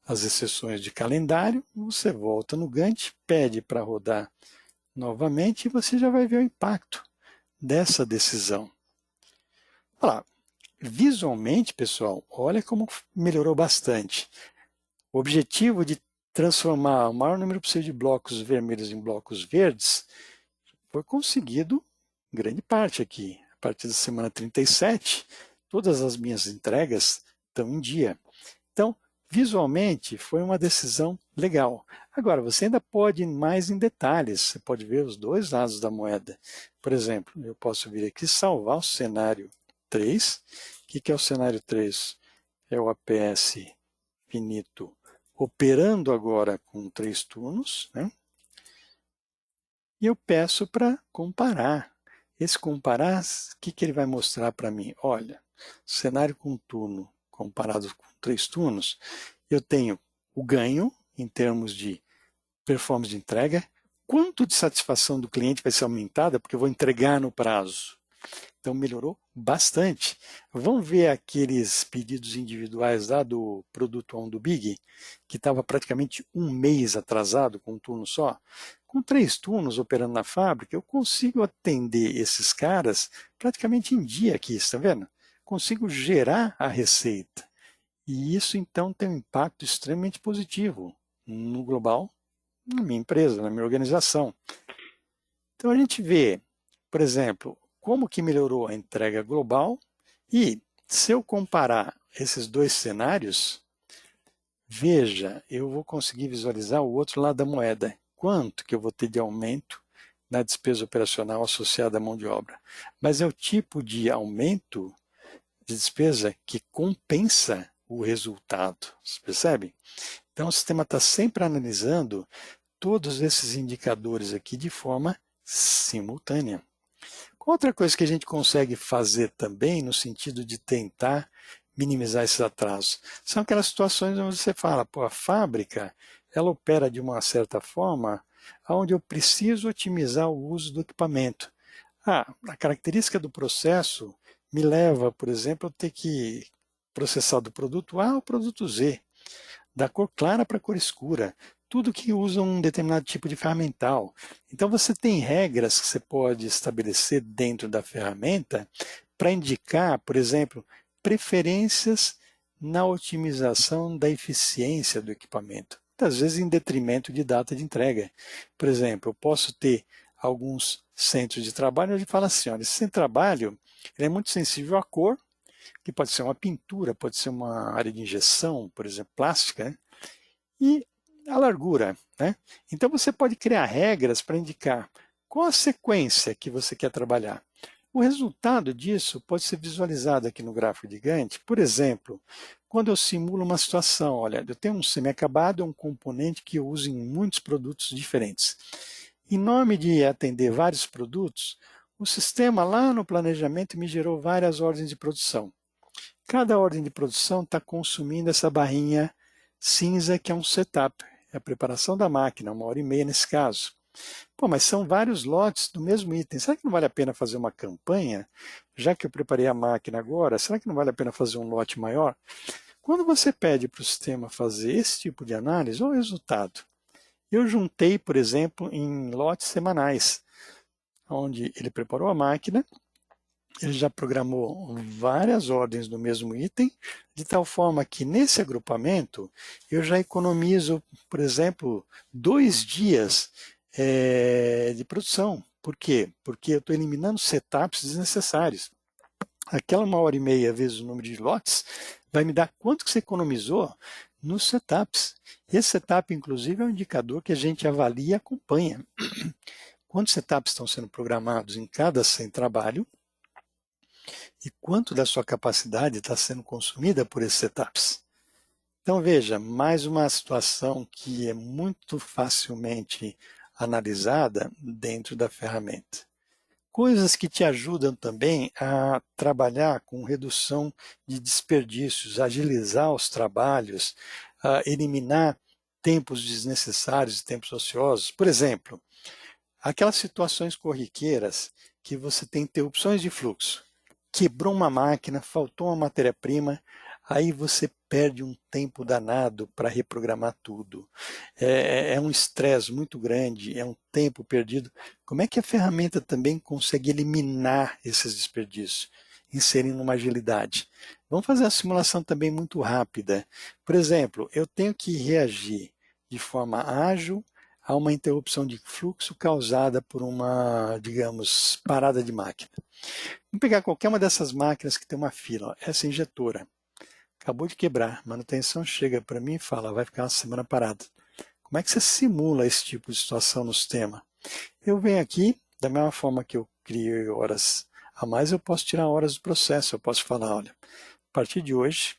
as exceções de calendário, você volta no Gantt, pede para rodar novamente e você já vai ver o impacto dessa decisão. Olha lá, visualmente, pessoal, olha como melhorou bastante. O objetivo de transformar o maior número possível de blocos vermelhos em blocos verdes foi conseguido em grande parte aqui. A partir da semana 37, todas as minhas entregas estão em dia. Então, visualmente, foi uma decisão legal. Agora, você ainda pode ir mais em detalhes, você pode ver os dois lados da moeda. Por exemplo, eu posso vir aqui salvar o cenário 3. O que é o cenário 3? É o APS finito operando agora com 3 turnos, né? E eu peço para comparar. Esse comparar, o que ele vai mostrar para mim? Olha, cenário com turno comparado com 3 turnos, eu tenho o ganho em termos de performance de entrega, quanto de satisfação do cliente vai ser aumentada, porque eu vou entregar no prazo. Então melhorou bastante. Vamos ver aqueles pedidos individuais lá do produto on do Big, que estava praticamente um mês atrasado com um turno só. Com 3 turnos operando na fábrica, eu consigo atender esses caras praticamente em dia aqui, está vendo? Consigo gerar a receita. E isso então tem um impacto extremamente positivo no global, na minha empresa, na minha organização. Então a gente vê, por exemplo, como que melhorou a entrega global e se eu comparar esses dois cenários, veja, eu vou conseguir visualizar o outro lado da moeda. Quanto que eu vou ter de aumento na despesa operacional associada à mão de obra. Mas é o tipo de aumento de despesa que compensa o resultado. Você percebe? Então o sistema está sempre analisando todos esses indicadores aqui de forma simultânea. Outra coisa que a gente consegue fazer também, no sentido de tentar minimizar esses atrasos, são aquelas situações onde você fala, pô, a fábrica, ela opera de uma certa forma onde eu preciso otimizar o uso do equipamento. A característica do processo me leva, por exemplo, a ter que processar do produto A ao produto Z, da cor clara para a cor escura. tudo que usa um determinado tipo de ferramental. Então você tem regras que você pode estabelecer dentro da ferramenta para indicar, por exemplo, preferências na otimização da eficiência do equipamento, muitas vezes em detrimento de data de entrega. Por exemplo, eu posso ter alguns centros de trabalho onde fala assim, olha, esse centro de trabalho ele é muito sensível à cor, que pode ser uma pintura, pode ser uma área de injeção, por exemplo, plástica, né? E a largura, né? Então você pode criar regras para indicar qual a sequência que você quer trabalhar. O resultado disso pode ser visualizado aqui no gráfico de Gantt. Por exemplo, quando eu simulo uma situação, olha, eu tenho um semi-acabado, um componente que eu uso em muitos produtos diferentes. Em nome de atender vários produtos, o sistema lá no planejamento me gerou várias ordens de produção. Cada ordem de produção está consumindo essa barrinha cinza que é um setup, é a preparação da máquina, 1h30 nesse caso. Pô, mas são vários lotes do mesmo item. Será que não vale a pena fazer uma campanha? Já que eu preparei a máquina agora, será que não vale a pena fazer um lote maior? Quando você pede para o sistema fazer esse tipo de análise, olha o resultado. Eu juntei, por exemplo, em lotes semanais, onde ele preparou a máquina, ele já programou várias ordens do mesmo item, de tal forma que nesse agrupamento eu já economizo, por exemplo, 2 dias de produção. Por quê? Porque eu estou eliminando setups desnecessários. Aquela 1h30 vezes o número de lotes vai me dar quanto que você economizou nos setups. E esse setup, inclusive, é um indicador que a gente avalia e acompanha. Quantos setups estão sendo programados em cada sem trabalho e quanto da sua capacidade está sendo consumida por esses setups. Então veja, mais uma situação que é muito facilmente analisada dentro da ferramenta. Coisas que te ajudam também a trabalhar com redução de desperdícios, agilizar os trabalhos, a eliminar tempos desnecessários e tempos ociosos. Por exemplo, aquelas situações corriqueiras que você tem interrupções de fluxo. Quebrou uma máquina, faltou uma matéria-prima, aí você perde um tempo danado para reprogramar tudo. É um estresse muito grande, é um tempo perdido. Como é que a ferramenta também consegue eliminar esses desperdícios, inserindo uma agilidade? Vamos fazer uma simulação também muito rápida. Por exemplo, eu tenho que reagir de forma ágil a uma interrupção de fluxo causada por uma, digamos, parada de máquina. Vamos pegar qualquer uma dessas máquinas que tem uma fila. Ó, essa injetora acabou de quebrar. Manutenção chega para mim e fala, vai ficar uma semana parada. Como é que você simula esse tipo de situação no sistema? Eu venho aqui, da mesma forma que eu criei horas a mais, eu posso tirar horas do processo. Eu posso falar, olha, a partir de hoje,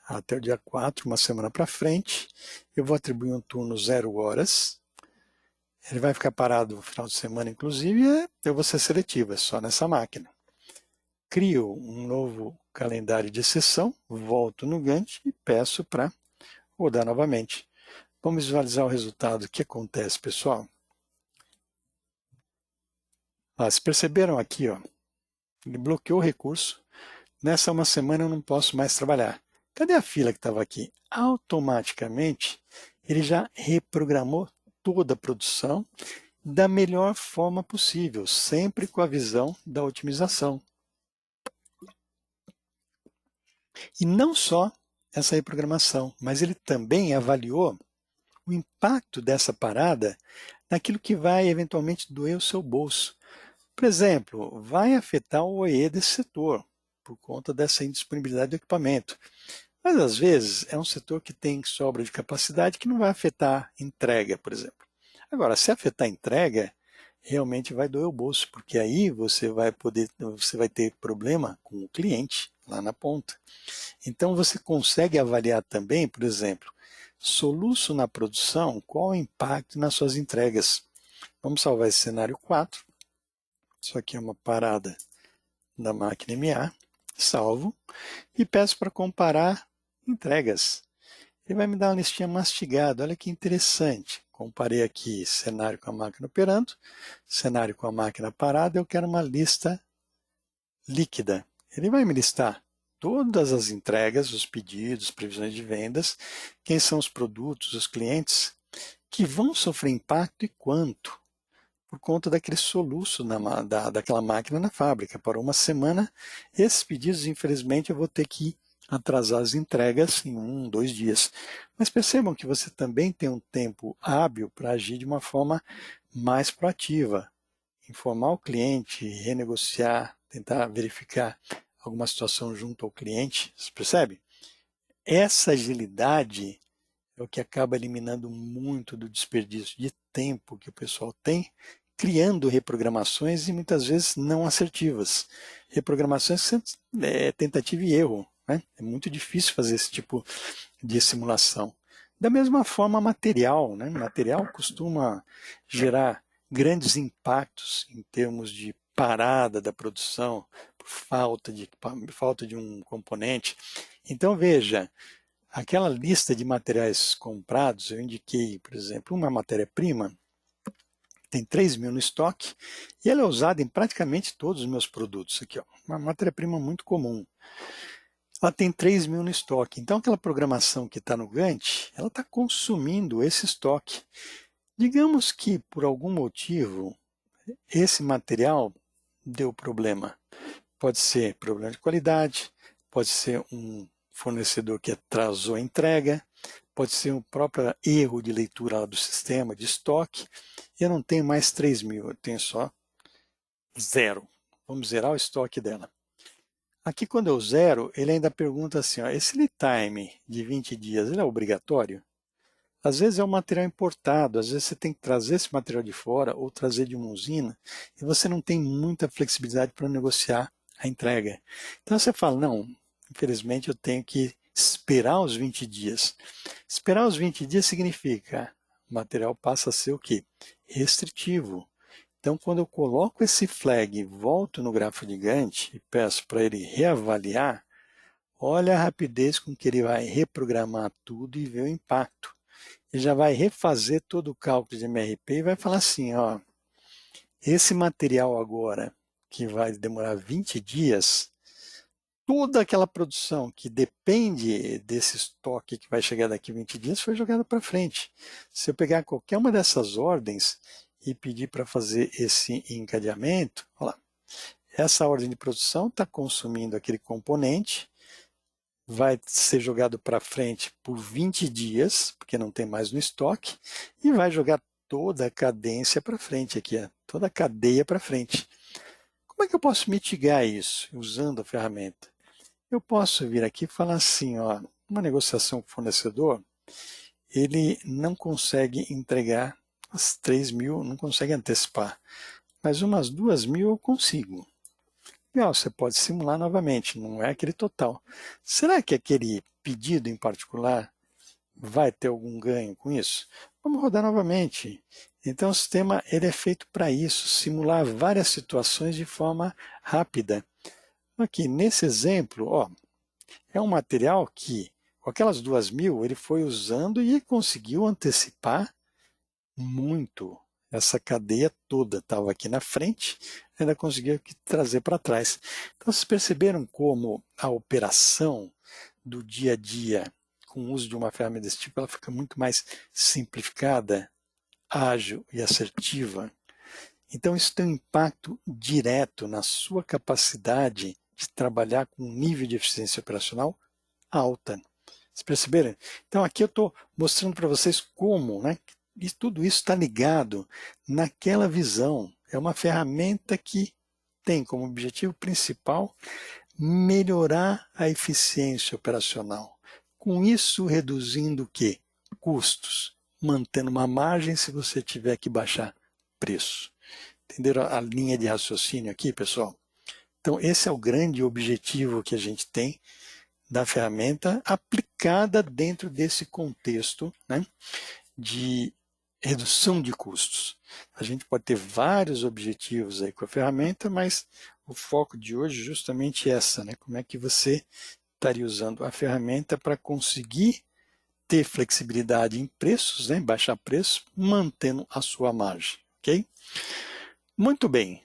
até o dia 4, uma semana para frente, eu vou atribuir um turno 0 horas. Ele vai ficar parado no final de semana, inclusive, eu vou ser seletivo, é só nessa máquina. Crio um novo calendário de sessão, volto no Gantt e peço para rodar novamente. Vamos visualizar o resultado. O que acontece, pessoal? Vocês perceberam aqui, ó, ele bloqueou o recurso. Nessa uma semana eu não posso mais trabalhar. Cadê a fila que estava aqui? Automaticamente, ele já reprogramou toda a produção da melhor forma possível, sempre com a visão da otimização. E não só essa reprogramação, mas ele também avaliou o impacto dessa parada naquilo que vai eventualmente doer o seu bolso. Por exemplo, vai afetar o OE desse setor, por conta dessa indisponibilidade do equipamento. Mas às vezes é um setor que tem sobra de capacidade que não vai afetar entrega, por exemplo. Agora, se afetar entrega, realmente vai doer o bolso, porque aí você vai ter problema com o cliente lá na ponta. Então você consegue avaliar também, por exemplo, soluço na produção, qual o impacto nas suas entregas. Vamos salvar esse cenário 4. Isso aqui é uma parada da máquina MA. Salvo e peço para comparar entregas. Ele vai me dar uma listinha mastigada. Olha que interessante. Comparei aqui cenário com a máquina operando, cenário com a máquina parada. Eu quero uma lista líquida. Ele vai me listar todas as entregas, os pedidos, previsões de vendas, quem são os produtos, os clientes. que vão sofrer impacto e quanto? Por conta daquele soluço daquela máquina na fábrica. Para uma semana, esses pedidos, infelizmente, eu vou ter que atrasar as entregas em 1, 2 dias. Mas percebam que você também tem um tempo hábil para agir de uma forma mais proativa. Informar o cliente, renegociar, tentar verificar alguma situação junto ao cliente. Você percebe? Essa agilidade é o que acaba eliminando muito do desperdício de tempo que o pessoal tem, criando reprogramações e muitas vezes não assertivas. Reprogramações é tentativa e erro, né? É muito difícil fazer esse tipo de simulação. Da mesma forma, material, né? Material costuma gerar grandes impactos em termos de parada da produção, por falta de um componente. Então, veja, aquela lista de materiais comprados, eu indiquei, por exemplo, uma matéria-prima, tem 3.000 no estoque, e ela é usada em praticamente todos os meus produtos. Aqui, ó, uma matéria-prima muito comum. Ela tem 3.000 no estoque, então aquela programação que está no Gantt, ela está consumindo esse estoque. Digamos que, por algum motivo, esse material deu problema. Pode ser problema de qualidade, pode ser um fornecedor que atrasou a entrega, pode ser um próprio erro de leitura do sistema, de estoque. Eu não tenho mais 3.000, eu tenho só 0. Vamos zerar o estoque dela. Aqui, quando eu zero, ele ainda pergunta assim, ó, esse lead time de 20 dias, ele é obrigatório? Às vezes é um material importado, às vezes você tem que trazer esse material de fora ou trazer de uma usina e você não tem muita flexibilidade para negociar a entrega. Então você fala, não, infelizmente eu tenho que esperar os 20 dias. Esperar os 20 dias significa o material passa a ser o quê? Restritivo. Então, quando eu coloco esse flag, volto no gráfico de Gantt e peço para ele reavaliar, olha a rapidez com que ele vai reprogramar tudo e ver o impacto. Ele já vai refazer todo o cálculo de MRP e vai falar assim, ó, esse material agora, que vai demorar 20 dias, toda aquela produção que depende desse estoque que vai chegar daqui a 20 dias foi jogada para frente. Se eu pegar qualquer uma dessas ordens e pedir para fazer esse encadeamento, olha lá, essa ordem de produção está consumindo aquele componente, vai ser jogado para frente por 20 dias, porque não tem mais no estoque, e vai jogar toda a cadência para frente aqui, ó, toda a cadeia para frente. Como é que eu posso mitigar isso usando a ferramenta? Eu posso vir aqui e falar assim, ó, uma negociação com o fornecedor, ele não consegue entregar as 3.000, não consegue antecipar, mas umas 2.000 eu consigo. Legal, você pode simular novamente, não é aquele total. Será que aquele pedido em particular vai ter algum ganho com isso? Vamos rodar novamente. Então o sistema ele é feito para isso, simular várias situações de forma rápida. Aqui nesse exemplo, ó, é um material que, com aquelas 2.000, ele foi usando e conseguiu antecipar muito. Essa cadeia toda estava aqui na frente, ainda conseguiu trazer para trás. Então, vocês perceberam como a operação do dia a dia, com o uso de uma ferramenta desse tipo, ela fica muito mais simplificada, ágil e assertiva. Então, isso tem um impacto direto na sua capacidade de trabalhar com um nível de eficiência operacional alta. Vocês perceberam? Então, aqui eu estou mostrando para vocês como, né? E tudo isso está ligado naquela visão. É uma ferramenta que tem como objetivo principal melhorar a eficiência operacional. Com isso, reduzindo o quê? Custos, mantendo uma margem se você tiver que baixar preço. Entenderam a linha de raciocínio aqui, pessoal? Então, esse é o grande objetivo que a gente tem da ferramenta aplicada dentro desse contexto, né, de redução de custos. A gente pode ter vários objetivos aí com a ferramenta, mas o foco de hoje é justamente essa, né? Como é que você estaria usando a ferramenta para conseguir ter flexibilidade em preços, né? Baixar preço, mantendo a sua margem, ok? Muito bem.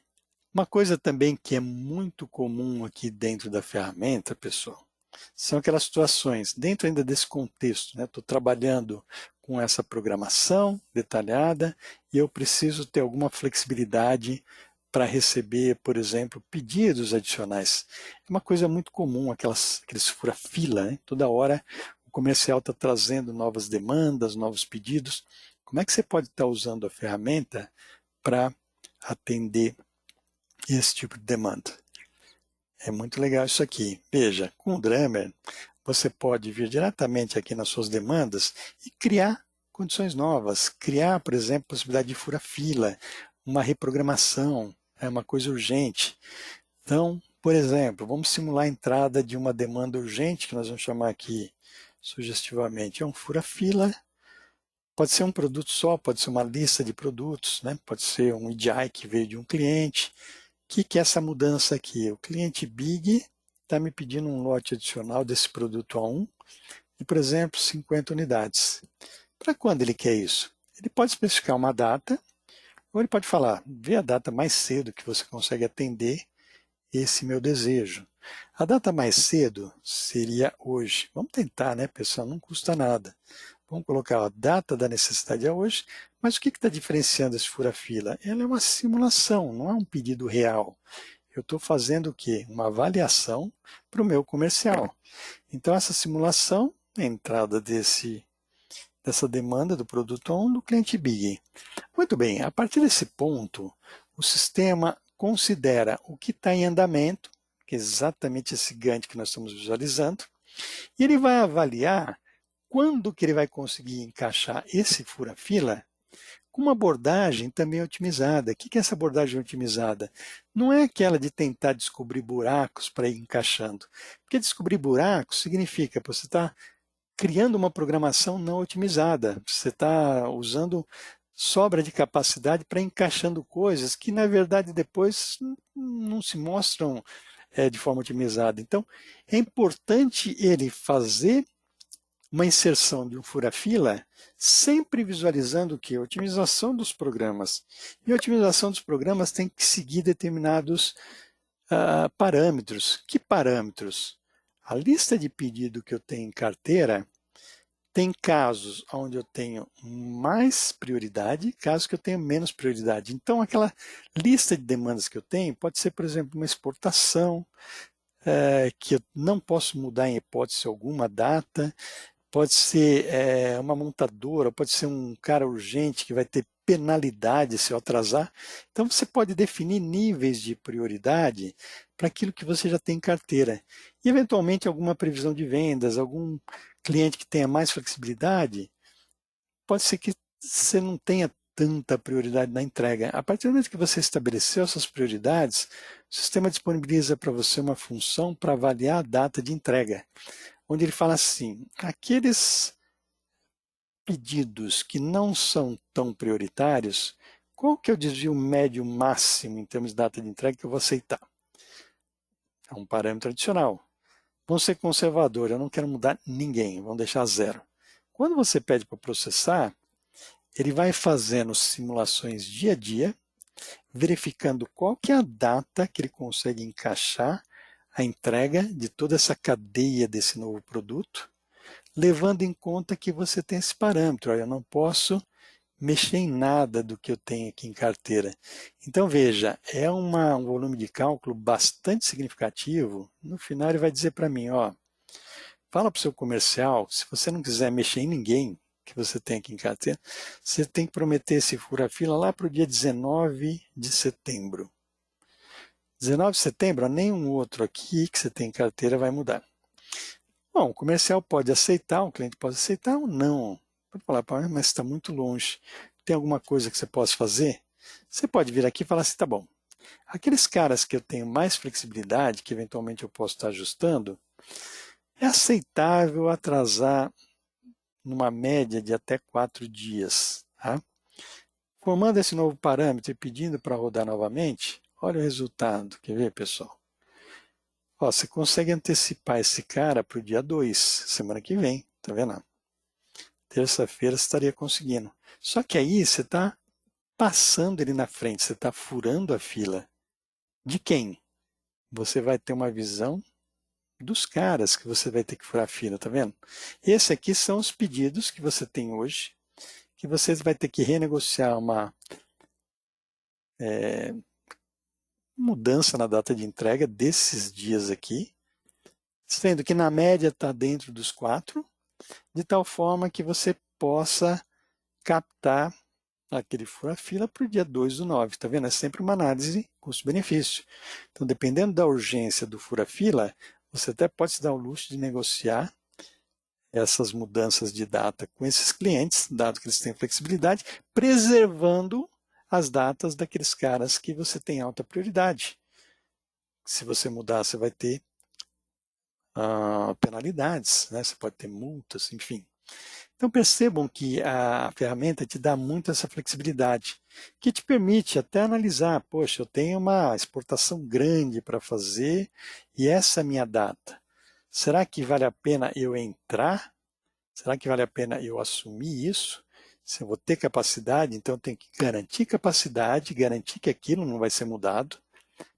Uma coisa também que é muito comum aqui dentro da ferramenta, pessoal, São aquelas situações, dentro ainda desse contexto, né? Estou trabalhando com essa programação detalhada e eu preciso ter alguma flexibilidade para receber, por exemplo, pedidos adicionais. É uma coisa muito comum, aqueles fura-fila, né? Toda hora o comercial está trazendo novas demandas, novos pedidos. Como é que você pode estar usando a ferramenta para atender esse tipo de demanda? É muito legal isso aqui. Veja, com o Drummer, você pode vir diretamente aqui nas suas demandas e criar condições novas. Criar, por exemplo, possibilidade de fura-fila, uma reprogramação, é uma coisa urgente. Então, por exemplo, vamos simular a entrada de uma demanda urgente, que nós vamos chamar aqui sugestivamente, é um fura-fila. Pode ser um produto só, pode ser uma lista de produtos, né? Pode ser um EDI que veio de um cliente. O que é essa mudança aqui? O cliente Big está me pedindo um lote adicional desse produto A1, de, por exemplo, 50 unidades. Para quando ele quer isso? Ele pode especificar uma data, ou ele pode falar, vê a data mais cedo que você consegue atender esse meu desejo. A data mais cedo seria hoje. Vamos tentar, né, pessoal? Não custa nada. Vamos colocar a data da necessidade é hoje, mas o que está diferenciando esse fura-fila? Ela é uma simulação, não é um pedido real. Eu estou fazendo o quê? Uma avaliação para o meu comercial. Então, essa simulação é a entrada dessa demanda do produto on do cliente Big. Muito bem, a partir desse ponto, o sistema considera o que está em andamento, que é exatamente esse Gantt que nós estamos visualizando, e ele vai avaliar quando que ele vai conseguir encaixar esse fura-fila com uma abordagem também otimizada. O que é essa abordagem otimizada? Não é aquela de tentar descobrir buracos para ir encaixando. Porque descobrir buracos significa que você está criando uma programação não otimizada. Você está usando sobra de capacidade para encaixando coisas que, na verdade, depois não se mostram de forma otimizada. Então, é importante ele fazer uma inserção de um fura-fila, sempre visualizando o que? A otimização dos programas. E a otimização dos programas tem que seguir determinados parâmetros. Que parâmetros? A lista de pedido que eu tenho em carteira tem casos onde eu tenho mais prioridade, casos que eu tenho menos prioridade. Então, aquela lista de demandas que eu tenho pode ser, por exemplo, uma exportação, que eu não posso mudar em hipótese alguma data, pode ser uma montadora, pode ser um cara urgente que vai ter penalidade se eu atrasar. Então você pode definir níveis de prioridade para aquilo que você já tem em carteira. E eventualmente alguma previsão de vendas, algum cliente que tenha mais flexibilidade, pode ser que você não tenha tanta prioridade na entrega. A partir do momento que você estabeleceu essas prioridades, o sistema disponibiliza para você uma função para avaliar a data de entrega, onde ele fala assim, aqueles pedidos que não são tão prioritários, qual que é o desvio médio máximo em termos de data de entrega que eu vou aceitar? É um parâmetro adicional. Vou ser conservador, eu não quero mudar ninguém, vamos deixar zero. Quando você pede para processar, ele vai fazendo simulações dia a dia, verificando qual que é a data que ele consegue encaixar a entrega de toda essa cadeia desse novo produto, levando em conta que você tem esse parâmetro. Olha, eu não posso mexer em nada do que eu tenho aqui em carteira. Então, veja, é um volume de cálculo bastante significativo. No final, ele vai dizer para mim, ó, fala para o seu comercial, se você não quiser mexer em ninguém que você tem aqui em carteira, você tem que prometer esse fura-fila lá para o dia 19 de setembro. 19 de setembro, nenhum outro aqui que você tem em carteira vai mudar. Bom, o comercial pode aceitar, o cliente pode aceitar ou não. Pode falar, mas está muito longe. Tem alguma coisa que você possa fazer? Você pode vir aqui e falar assim, tá bom. Aqueles caras que eu tenho mais flexibilidade, que eventualmente eu posso estar ajustando, é aceitável atrasar numa média de até 4 dias. Tá? Formando esse novo parâmetro e pedindo para rodar novamente, olha o resultado. Quer ver, pessoal? Ó, você consegue antecipar esse cara para o dia 2, semana que vem, tá vendo? Terça-feira você estaria conseguindo. Só que aí você está passando ele na frente, você está furando a fila. De quem? Você vai ter uma visão dos caras que você vai ter que furar fila, tá vendo? Esse aqui são os pedidos que você tem hoje, que você vai ter que renegociar uma mudança na data de entrega desses dias aqui, sendo que na média está dentro dos 4, de tal forma que você possa captar aquele fura-fila para o dia 2/9, tá vendo? É sempre uma análise custo-benefício. Então, dependendo da urgência do fura-fila, você até pode se dar o luxo de negociar essas mudanças de data com esses clientes, dado que eles têm flexibilidade, preservando as datas daqueles caras que você tem alta prioridade. Se você mudar, você vai ter penalidades, né? Você pode ter multas, enfim. Então percebam que a ferramenta te dá muito essa flexibilidade, que te permite até analisar, poxa, eu tenho uma exportação grande para fazer e essa é a minha data. Será que vale a pena eu entrar? Será que vale a pena eu assumir isso? Se eu vou ter capacidade, então eu tenho que garantir capacidade, garantir que aquilo não vai ser mudado,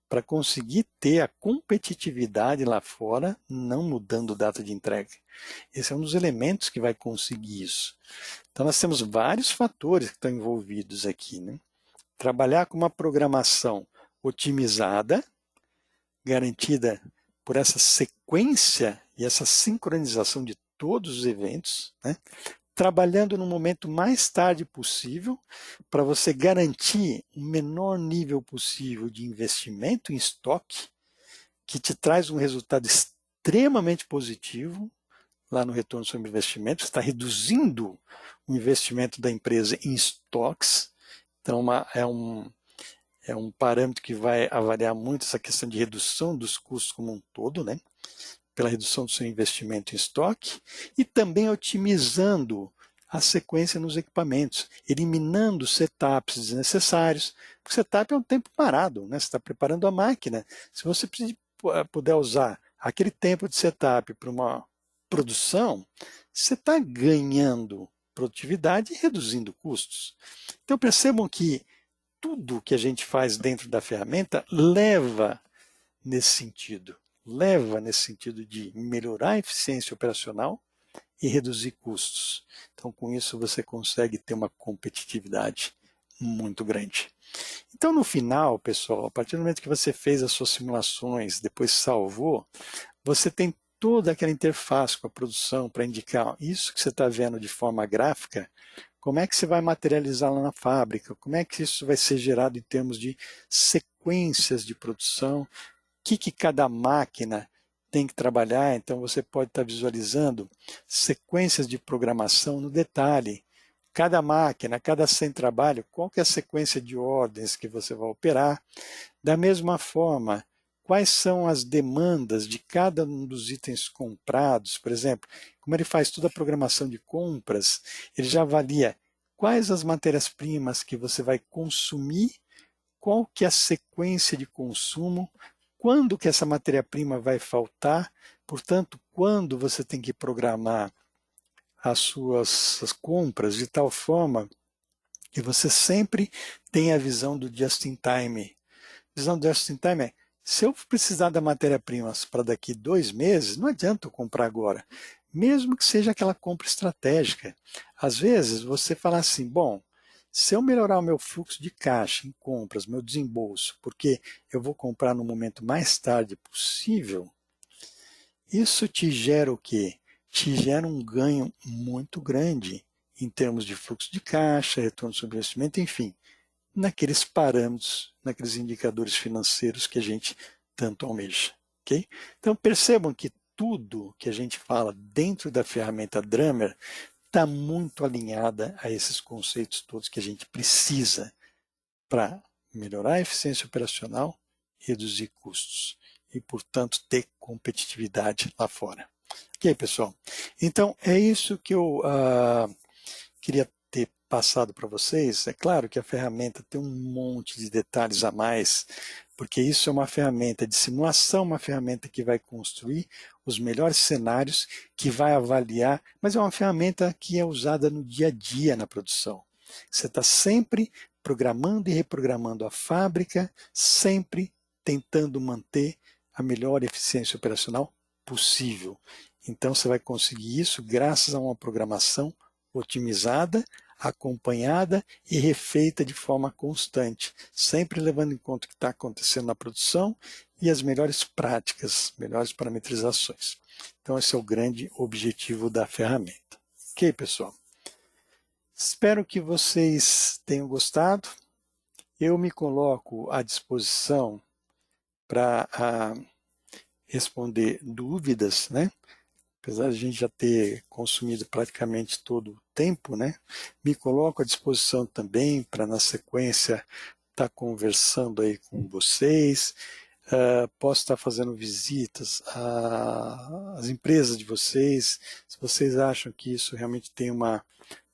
para conseguir ter a competitividade lá fora, não mudando data de entrega. Esse é um dos elementos que vai conseguir isso. Então nós temos vários fatores que estão envolvidos aqui, né? Trabalhar com uma programação otimizada, garantida por essa sequência e essa sincronização de todos os eventos, né? Trabalhando no momento mais tarde possível, para você garantir o menor nível possível de investimento em estoque, que te traz um resultado extremamente positivo lá no retorno sobre investimento. Você está reduzindo o investimento da empresa em estoques. Então, é um parâmetro que vai avaliar muito essa questão de redução dos custos como um todo, né? Pela redução do seu investimento em estoque e também otimizando a sequência nos equipamentos, eliminando setups desnecessários, porque setup é um tempo parado, né? Você está preparando a máquina. Se você puder usar aquele tempo de setup para uma produção, você está ganhando produtividade e reduzindo custos. Então percebam que tudo que a gente faz dentro da ferramenta leva nesse sentido de melhorar a eficiência operacional e reduzir custos. Então, com isso, você consegue ter uma competitividade muito grande. Então, no final, pessoal, a partir do momento que você fez as suas simulações, depois salvou, você tem toda aquela interface com a produção para indicar isso que você está vendo de forma gráfica, como é que você vai materializar lá na fábrica, como é que isso vai ser gerado em termos de sequências de produção, o que cada máquina tem que trabalhar. Então você pode estar visualizando sequências de programação no detalhe. Cada máquina, cada centro de trabalho, qual que é a sequência de ordens que você vai operar. Da mesma forma, quais são as demandas de cada um dos itens comprados, por exemplo, como ele faz toda a programação de compras, ele já avalia quais as matérias-primas que você vai consumir, qual que é a sequência de consumo, quando que essa matéria-prima vai faltar, portanto, quando você tem que programar as suas compras de tal forma que você sempre tenha a visão do just-in-time. Visão do just-in-time é, se eu precisar da matéria-prima para daqui 2 meses, não adianta eu comprar agora, mesmo que seja aquela compra estratégica. Às vezes você fala assim, bom, se eu melhorar o meu fluxo de caixa em compras, meu desembolso, porque eu vou comprar no momento mais tarde possível, isso te gera o quê? Te gera um ganho muito grande em termos de fluxo de caixa, retorno sobre investimento, enfim, naqueles parâmetros, naqueles indicadores financeiros que a gente tanto almeja. Okay? Então percebam que tudo que a gente fala dentro da ferramenta Drummer está muito alinhada a esses conceitos todos que a gente precisa para melhorar a eficiência operacional e reduzir custos e, portanto, ter competitividade lá fora. Ok, pessoal? Então, é isso que eu queria ter passado para vocês. É claro que a ferramenta tem um monte de detalhes a mais, porque isso é uma ferramenta de simulação, uma ferramenta que vai construir os melhores cenários, que vai avaliar, mas é uma ferramenta que é usada no dia a dia na produção. Você está sempre programando e reprogramando a fábrica, sempre tentando manter a melhor eficiência operacional possível. Então você vai conseguir isso graças a uma programação otimizada, acompanhada e refeita de forma constante, sempre levando em conta o que está acontecendo na produção e as melhores práticas, melhores parametrizações. Então esse é o grande objetivo da ferramenta. Ok, pessoal? Espero que vocês tenham gostado. Eu me coloco à disposição para responder dúvidas, né? Apesar de a gente já ter consumido praticamente todo o tempo, né? Me coloco à disposição também para, na sequência, estar conversando aí com vocês. Posso estar fazendo visitas às empresas de vocês. Se vocês acham que isso realmente tem uma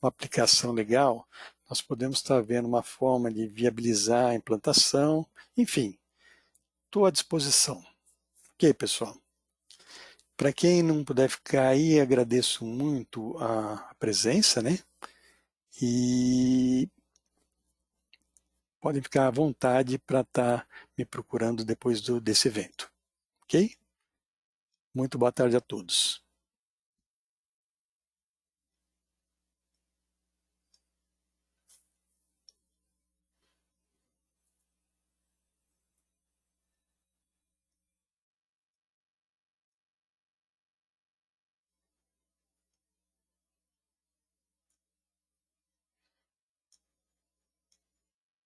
aplicação legal, nós podemos estar vendo uma forma de viabilizar a implantação. Enfim, estou à disposição. Ok, pessoal? Para quem não puder ficar aí, agradeço muito a presença, né? E podem ficar à vontade para estar me procurando depois desse evento. Ok? Muito boa tarde a todos.